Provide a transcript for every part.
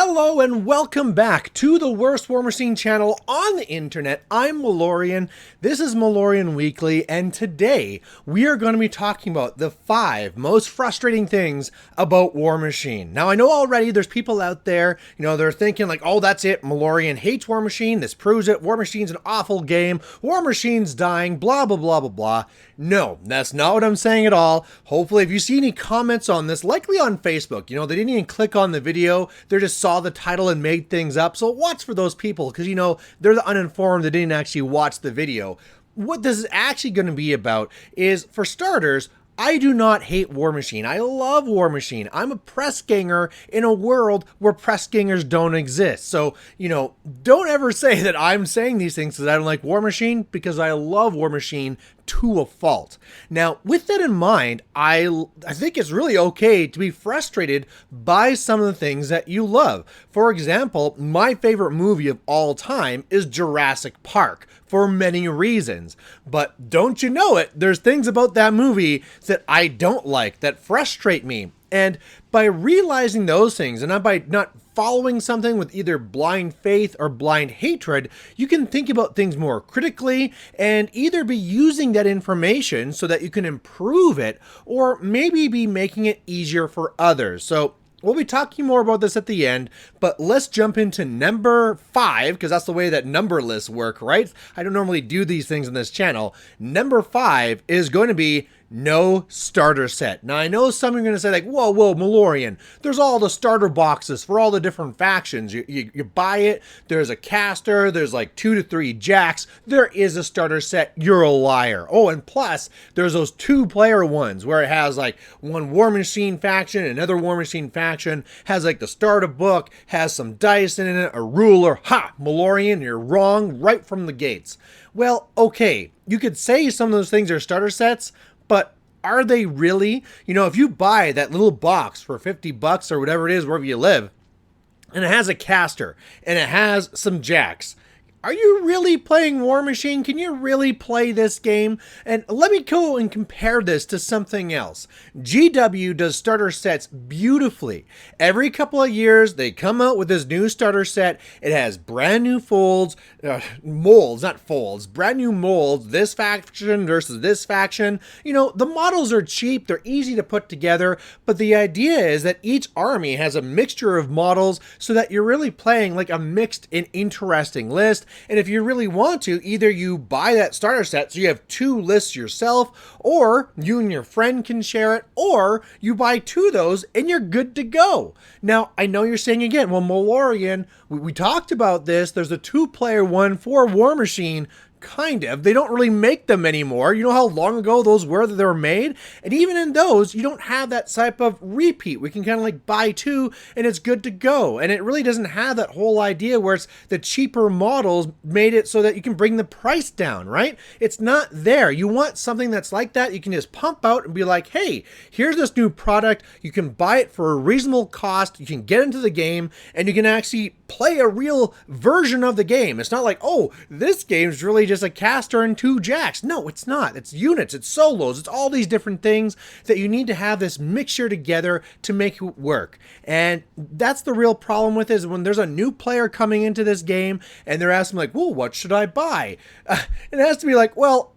Hello and welcome back to the worst Warmachine channel on the internet. I'm Malorian. This is Malorian Weekly, and today we are going to be talking about the 5 most frustrating things about Warmachine. Now, I know already there's people out there, they're thinking like, oh, that's it. Malorian hates Warmachine. This proves it. Warmachine's an awful game. Warmachine's dying, blah, blah, blah, blah, blah. No, that's not what I'm saying at all. Hopefully, if you see any comments on this, likely on Facebook, they didn't even click on the video. They're just saw the title and made things up. So watch for those people because, they're the uninformed that didn't actually watch the video. What this is actually going to be about is, for starters, I do not hate Warmachine. I love Warmachine. I'm a press ganger in a world where press gangers don't exist. So, don't ever say that I'm saying these things because I don't like Warmachine, because I love Warmachine to a fault. Now, with that in mind, I think it's really okay to be frustrated by some of the things that you love. For example, my favorite movie of all time is Jurassic Park, for many reasons. But don't you know it, there's things about that movie that I don't like, that frustrate me. And by realizing those things, and by not following something with either blind faith or blind hatred, you can think about things more critically and either be using that information so that you can improve it, or maybe be making it easier for others. So we'll be talking more about this at the end, but let's jump into number 5, because that's the way that number lists work, right? I don't normally do these things on this channel. Number 5 is going to be no starter set. Now, I know some are going to say like, whoa, Malorian, there's all the starter boxes for all the different factions. You buy it, there's a caster, there's like 2 to 3 jacks. There is a starter set. You're a liar. Oh, and plus, there's those 2-player ones where it has like one Warmachine faction, another Warmachine faction, has like the starter book, has some dice in it, a ruler. Ha! Malorian, you're wrong right from the gates. Well, okay, you could say some of those things are starter sets, but are they really? If you buy that little box for 50 bucks or whatever it is, wherever you live, and it has a caster and it has some jacks, are you really playing Warmachine? Can you really play this game? And let me go and compare this to something else. GW does starter sets beautifully. Every couple of years, they come out with this new starter set. It has brand new molds, not folds, brand new molds, this faction versus this faction. The models are cheap, they're easy to put together, but the idea is that each army has a mixture of models so that you're really playing like a mixed and interesting list. And if you really want to, either you buy that starter set so you have 2 lists yourself, or you and your friend can share it, or you buy 2 of those and you're good to go. Now, I know you're saying again, well, Malorian, we talked about this. There's a 2-player one for Warmachine. Kind of. They don't really make them anymore. You know how long ago those were that they were made? And even in those, you don't have that type of repeat. We can kind of like buy 2 and it's good to go. And it really doesn't have that whole idea where it's the cheaper models made it so that you can bring the price down, right? It's not there. You want something that's like that. You can just pump out and be like, hey, here's this new product. You can buy it for a reasonable cost. You can get into the game and you can actually play a real version of the game. It's not like, oh, this game's really just a caster and 2 jacks. No, it's not. It's units, it's solos, it's all these different things that you need to have this mixture together to make it work. And that's the real problem with it, is when there's a new player coming into this game and they're asking like, well, what should I buy? It has to be like, well,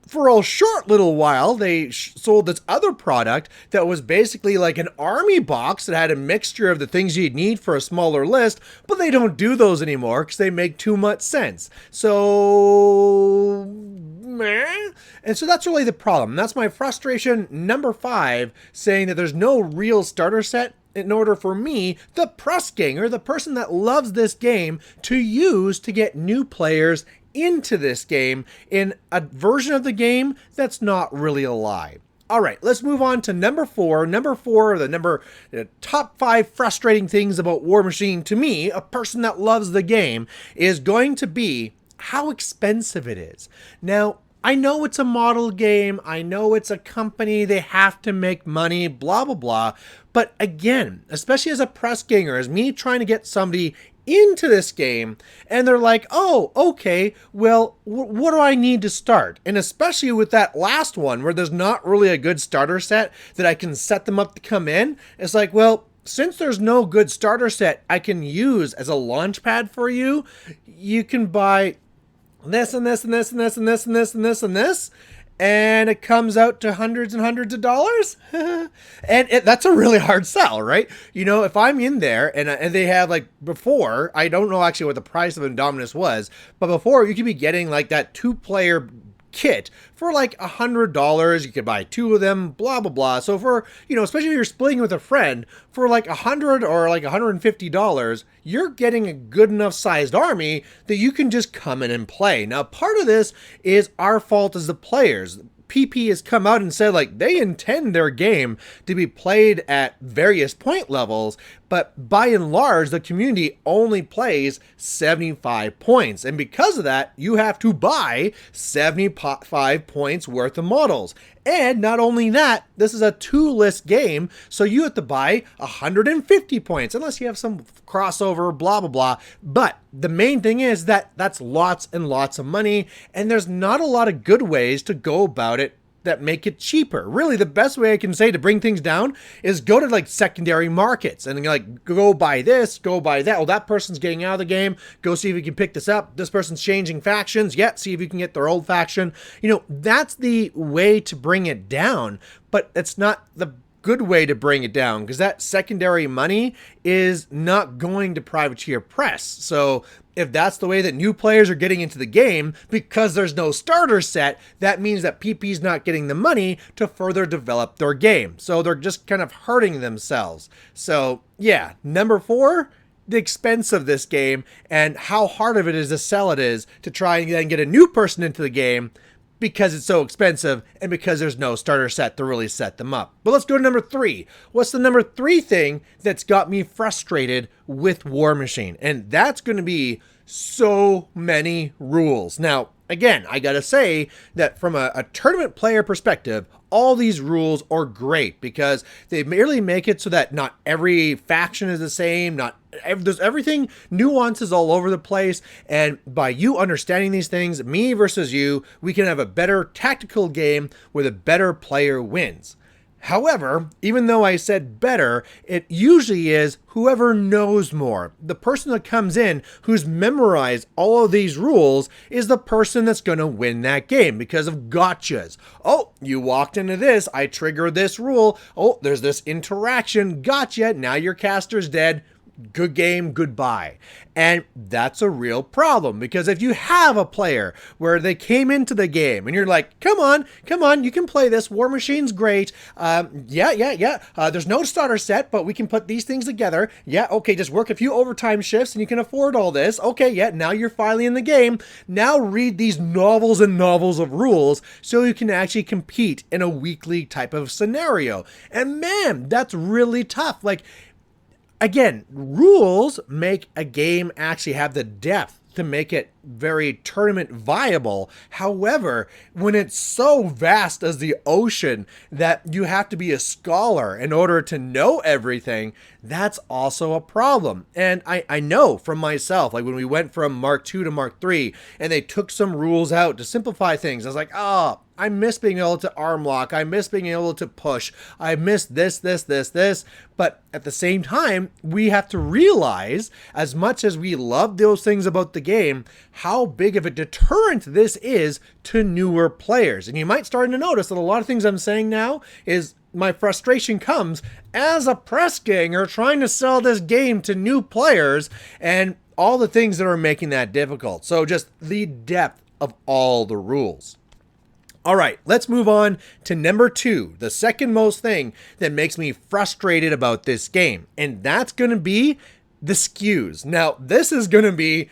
for a short little while, they sold this other product that was basically like an army box that had a mixture of the things you'd need for a smaller list, but they don't do those anymore because they make too much sense. So, meh. And so that's really the problem. That's my frustration number 5, saying that there's no real starter set in order for me, the press ganger, the person that loves this game, to use to get new players into this game in a version of the game that's not really alive. All right, let's move on to number 4. Number 4, the top 5 frustrating things about Warmachine to me, a person that loves the game, is going to be how expensive it is. Now, I know it's a model game. I know it's a company. They have to make money, blah, blah, blah. But again, especially as a press ganger, as me trying to get somebody into this game, and they're like, oh, okay, well, what do I need to start? And especially with that last one where there's not really a good starter set that I can set them up to come in, it's like, well, since there's no good starter set I can use as a launch pad for you, you can buy this and this and this and this and this and this and this and this, and it comes out to hundreds and hundreds of dollars. And that's a really hard sell, right? You know, if I'm in there and they have, like, before, I don't know actually what the price of Indominus was, but before you could be getting like that 2-player kit for like $100. You could buy 2 of them, blah blah blah. So for, you know, especially if you're splitting with a friend, for like $100 or like $150, you're getting a good enough sized army that you can just come in and play. Now, part of this is our fault as the players. PP has come out and said, like, they intend their game to be played at various point levels, but by and large, the community only plays 75 points. And because of that, you have to buy 75 points worth of models. And not only that, this is a 2-list game, so you have to buy 150 points, unless you have some crossover, blah, blah, blah. But the main thing is that that's lots and lots of money, and there's not a lot of good ways to go about it that make it cheaper. Really, the best way I can say to bring things down is go to like secondary markets and like go buy this, go buy that. Oh, that person's getting out of the game. Go see if you can pick this up. This person's changing factions. Yeah, see if you can get their old faction. You know, that's the way to bring it down, but it's not the good way to bring it down, because that secondary money is not going to privateer press. So if that's the way that new players are getting into the game, because there's no starter set, that means that PP's not getting the money to further develop their game. So they're just kind of hurting themselves. So yeah, number 4, the expense of this game and how hard of it is to sell it is to try and then get a new person into the game, because it's so expensive and because there's no starter set to really set them up. But let's go to number 3. What's the number 3 thing that's got me frustrated with Warmachine? And that's going to be so many rules. Now, again, I gotta say that from a tournament player perspective, all these rules are great because they merely make it so that not every faction is the same, there's everything, nuances all over the place, and by you understanding these things, me versus you, we can have a better tactical game where the better player wins. However, even though I said better, it usually is whoever knows more. The person that comes in who's memorized all of these rules is the person that's going to win that game because of gotchas. Oh, you walked into this, I triggered this rule. Oh, there's this interaction, gotcha, now your caster's dead. Good game, goodbye. And that's a real problem, because if you have a player where they came into the game and you're like, come on, you can play this, Warmachine's great, there's no starter set, but we can put these things together, yeah, okay, just work a few overtime shifts and you can afford all this, okay, yeah, now you're finally in the game, now read these novels and novels of rules so you can actually compete in a weekly type of scenario. And man, that's really tough. Like, again, rules make a game actually have the depth to make it very tournament viable. However, when it's so vast as the ocean that you have to be a scholar in order to know everything, that's also a problem. And I know from myself, like when we went from Mark II to Mark III and they took some rules out to simplify things, I was like, oh, I miss being able to arm lock. I miss being able to push. I miss this. But at the same time, we have to realize, as much as we love those things about the game, how big of a deterrent this is to newer players. And you might start to notice that a lot of things I'm saying now is my frustration comes as a press ganger trying to sell this game to new players and all the things that are making that difficult. So just the depth of all the rules. All right, let's move on to number 2, the second most thing that makes me frustrated about this game, and that's going to be the Skews. Now, this is going to be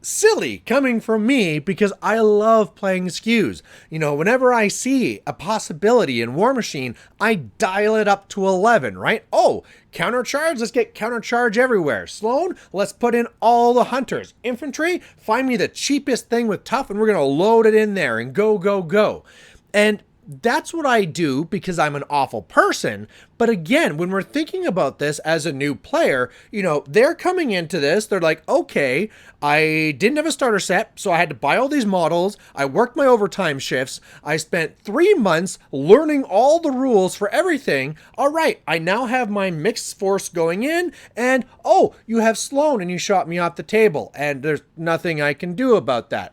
silly coming from me because I love playing Skews. You know, whenever I see a possibility in Warmachine, I dial it up to 11, right? Oh, countercharge, let's get countercharge everywhere. Sloan, let's put in all the hunters. Infantry, find me the cheapest thing with tough and we're going to load it in there and go. And that's what I do because I'm an awful person. But again, when we're thinking about this as a new player, they're coming into this, they're like, okay, I didn't have a starter set, so I had to buy all these models. I worked my overtime shifts. I spent 3 months learning all the rules for everything. All right, I now have my mixed force going in, and oh, you have Sloan and you shot me off the table, and there's nothing I can do about that.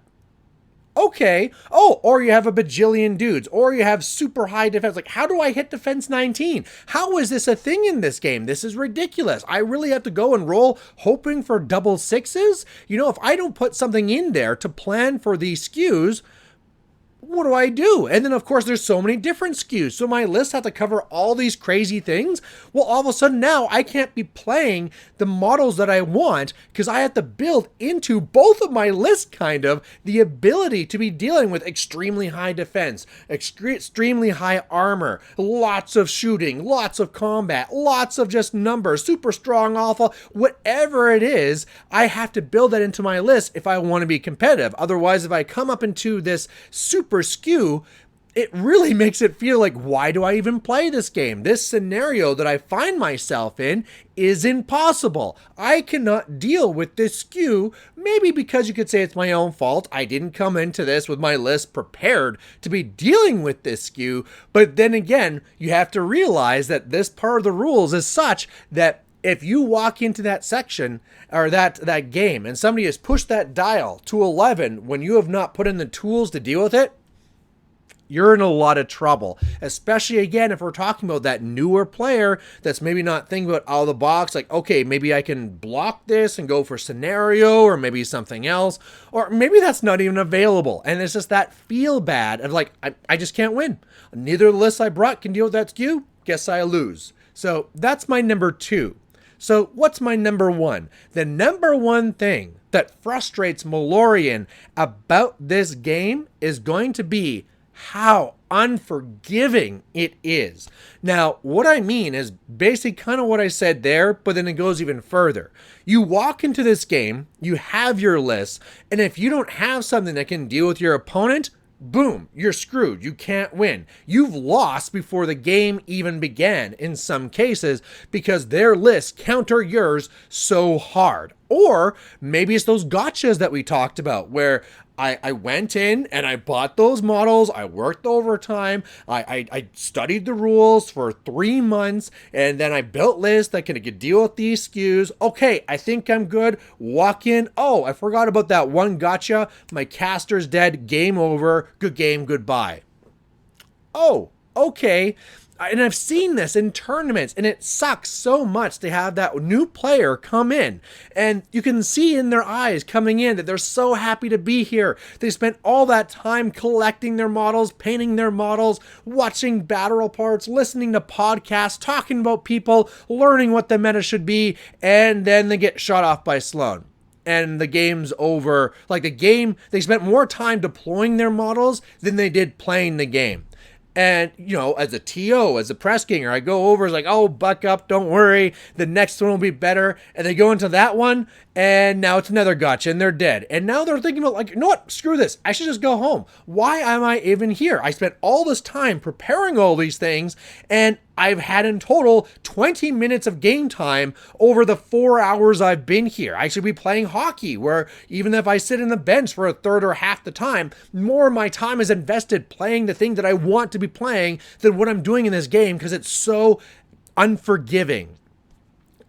Okay. Oh, or you have a bajillion dudes, or you have super high defense. Like, how do I hit defense 19? How is this a thing in this game? This is ridiculous. I really have to go and roll hoping for double sixes? If I don't put something in there to plan for these skews, what do I do? And then, of course, there's so many different skews. So my list has to cover all these crazy things. Well, all of a sudden now I can't be playing the models that I want because I have to build into both of my lists, kind of, the ability to be dealing with extremely high defense, extremely high armor, lots of shooting, lots of combat, lots of just numbers, super strong alpha, whatever it is. I have to build that into my list if I want to be competitive. Otherwise, if I come up into this super skew, it really makes it feel like, why do I even play this game? This scenario that I find myself in is impossible. I cannot deal with this skew, maybe because you could say it's my own fault. I didn't come into this with my list prepared to be dealing with this skew. But then again, you have to realize that this part of the rules is such that if you walk into that section or that game and somebody has pushed that dial to 11 when you have not put in the tools to deal with it, you're in a lot of trouble. Especially, again, if we're talking about that newer player that's maybe not thinking about out of the box, like, okay, maybe I can block this and go for scenario or maybe something else, or maybe that's not even available. And it's just that feel bad of like, I just can't win. Neither of the lists I brought can deal with that skew. Guess I lose. So that's my number 2. So what's my number 1? The number 1 thing that frustrates Malorian about this game is going to be how unforgiving it is. Now, what I mean is basically kind of what I said there, but then it goes even further. You walk into this game, you have your list, and if you don't have something that can deal with your opponent, boom, you're screwed. You can't win. You've lost before the game even began in some cases because their lists counter yours so hard. Or maybe it's those gotchas that we talked about where I went in and I bought those models. I worked overtime. I studied the rules for 3 months and then I built lists that could deal with these skews. Okay, I think I'm good. Walk in. Oh, I forgot about that one gotcha. My caster's dead. Game over. Good game. Goodbye. Oh, okay. And I've seen this in tournaments, and it sucks so much to have that new player come in. And you can see in their eyes coming in that they're so happy to be here. They spent all that time collecting their models, painting their models, watching battle reports, listening to podcasts, talking about people, learning what the meta should be, and then they get shot off by Sloan. And the game's over. Like the game, they spent more time deploying their models than they did playing the game. And, as a TO, as a press ganger, I go over, it's like, oh, buck up, don't worry, the next one will be better. And they go into that one, and now it's another gotcha, and they're dead. And now they're thinking about, like, you know what, screw this, I should just go home. Why am I even here? I spent all this time preparing all these things, and I've had in total 20 minutes of game time over the 4 hours I've been here. I should be playing hockey, where even if I sit in the bench for a third or half the time, more of my time is invested playing the thing that I want to be playing than what I'm doing in this game because it's so unforgiving.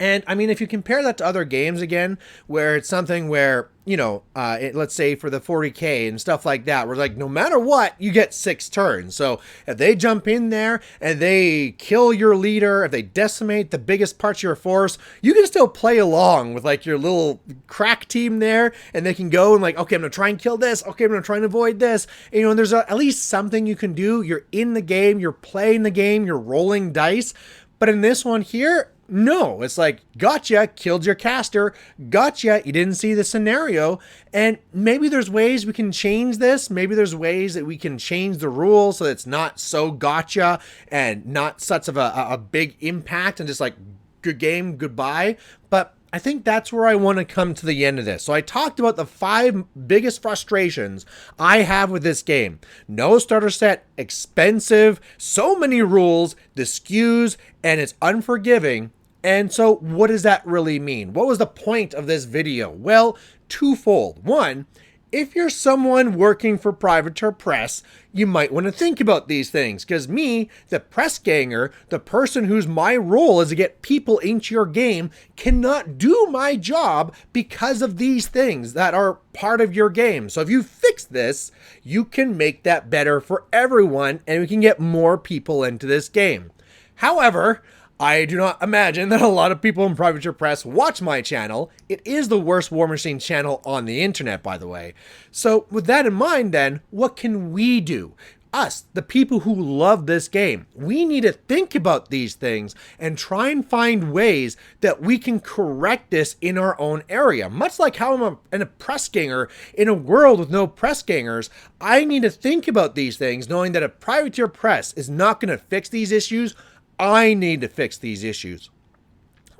And I mean, if you compare that to other games again, where it's something where, let's say for the 40K and stuff like that, where like no matter what, you get 6 turns. So if they jump in there and they kill your leader, if they decimate the biggest parts of your force, you can still play along with like your little crack team there, and they can go and like, okay, I'm gonna try and kill this. Okay, I'm gonna try and avoid this. And there's at least something you can do. You're in the game, you're playing the game, you're rolling dice. But in this one here, no, it's like, gotcha, killed your caster, gotcha, you didn't see the scenario. And maybe there's ways we can change this. Maybe there's ways that we can change the rules so that it's not so gotcha and not such of a big impact and just like, good game, goodbye. But I think that's where I want to come to the end of this. So I talked about the 5 biggest frustrations I have with this game. No starter set, expensive, so many rules, the skews, and it's unforgiving. And so what does that really mean? What was the point of this video? Well, twofold. One, if you're someone working for Privateer Press, you might want to think about these things, because me, the press ganger, the person whose my role is to get people into your game, cannot do my job because of these things that are part of your game. So if you fix this, you can make that better for everyone, and we can get more people into this game. However, I do not imagine that a lot of people in Privateer Press watch my channel. It is the worst Warmachine channel on the internet, by the way. So with that in mind then, what can we do? Us, the people who love this game, we need to think about these things and try and find ways that we can correct this in our own area. Much like how I'm a press ganger in a world with no press gangers, I need to think about these things knowing that if Privateer Press is not going to fix these issues, I need to fix these issues.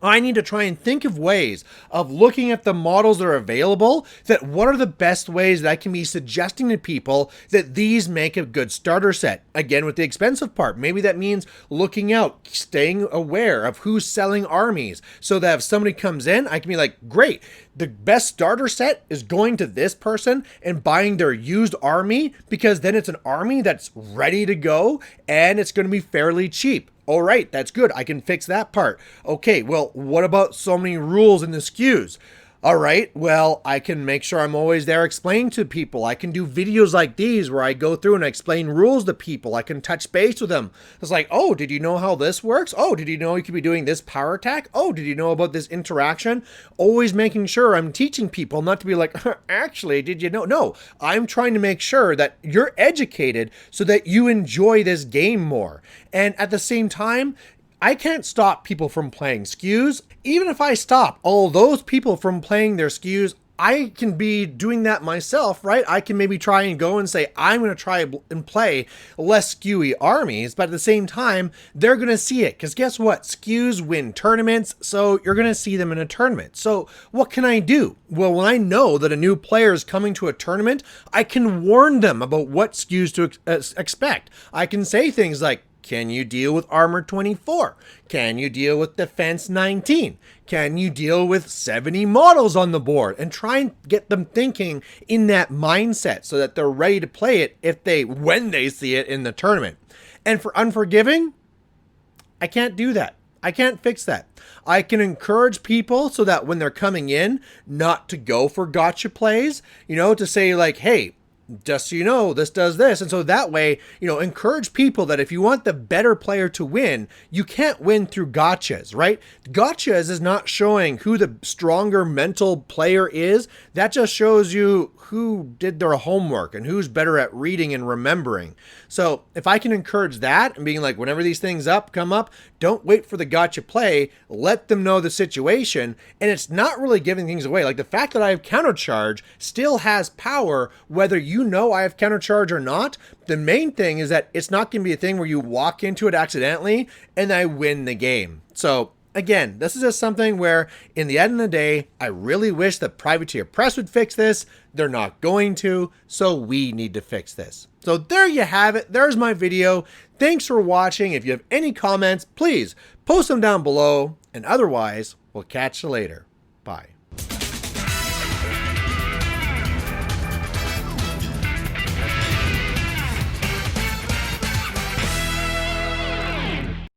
I need to try and think of ways of looking at the models that are available, that what are the best ways that I can be suggesting to people that these make a good starter set. Again, with the expensive part, maybe that means looking out, staying aware of who's selling armies, so that if somebody comes in, I can be like, great, the best starter set is going to this person and buying their used army, because then it's an army that's ready to go and it's going to be fairly cheap. All right, that's good. I can fix that part. Okay, well, what about so many rules in the skews? All right, well, I can make sure I'm always there explaining to people. I can do videos like these where I go through and I explain rules to people. I can touch base with them. It's like, oh, did you know how this works? Oh, did you know you could be doing this power attack? Oh, did you know about this interaction? Always making sure I'm teaching people, not to be like, actually, did you know? No, I'm trying to make sure that you're educated so that you enjoy this game more. And at the same time, I can't stop people from playing skews. Even if I stop all those people from playing their skews, I can be doing that myself, right? I can maybe try and go and say, I'm going to try and play less skewy armies, but at the same time, they're going to see it. Because guess what? Skews win tournaments, so you're going to see them in a tournament. So what can I do? Well, when I know that a new player is coming to a tournament, I can warn them about what skews to expect. I can say things like, can you deal with armor 24? Can you deal with defense 19? Can you deal with 70 models on the board? And try and get them thinking in that mindset so that they're ready to play it when they see it in the tournament. And for unforgiving, I can't do that. I can't fix that. I can encourage people so that when they're coming in, not to go for gotcha plays, to say like, hey, just so you know, this does this. And so that way, encourage people that if you want the better player to win, you can't win through gotchas, right? Gotchas is not showing who the stronger mental player is. That just shows you who did their homework and who's better at reading and remembering. So if I can encourage that and being like, whenever these things come up, don't wait for the gotcha play, let them know the situation. And it's not really giving things away. Like the fact that I have countercharge still has power, whether you know I have countercharge or not. The main thing is that it's not going to be a thing where you walk into it accidentally and I win the game. So again, this is just something where in the end of the day, I really wish that Privateer Press would fix this. They're not going to, so we need to fix this. So there you have it. There's my video. Thanks for watching. If you have any comments, please post them down below. And otherwise, we'll catch you later. Bye.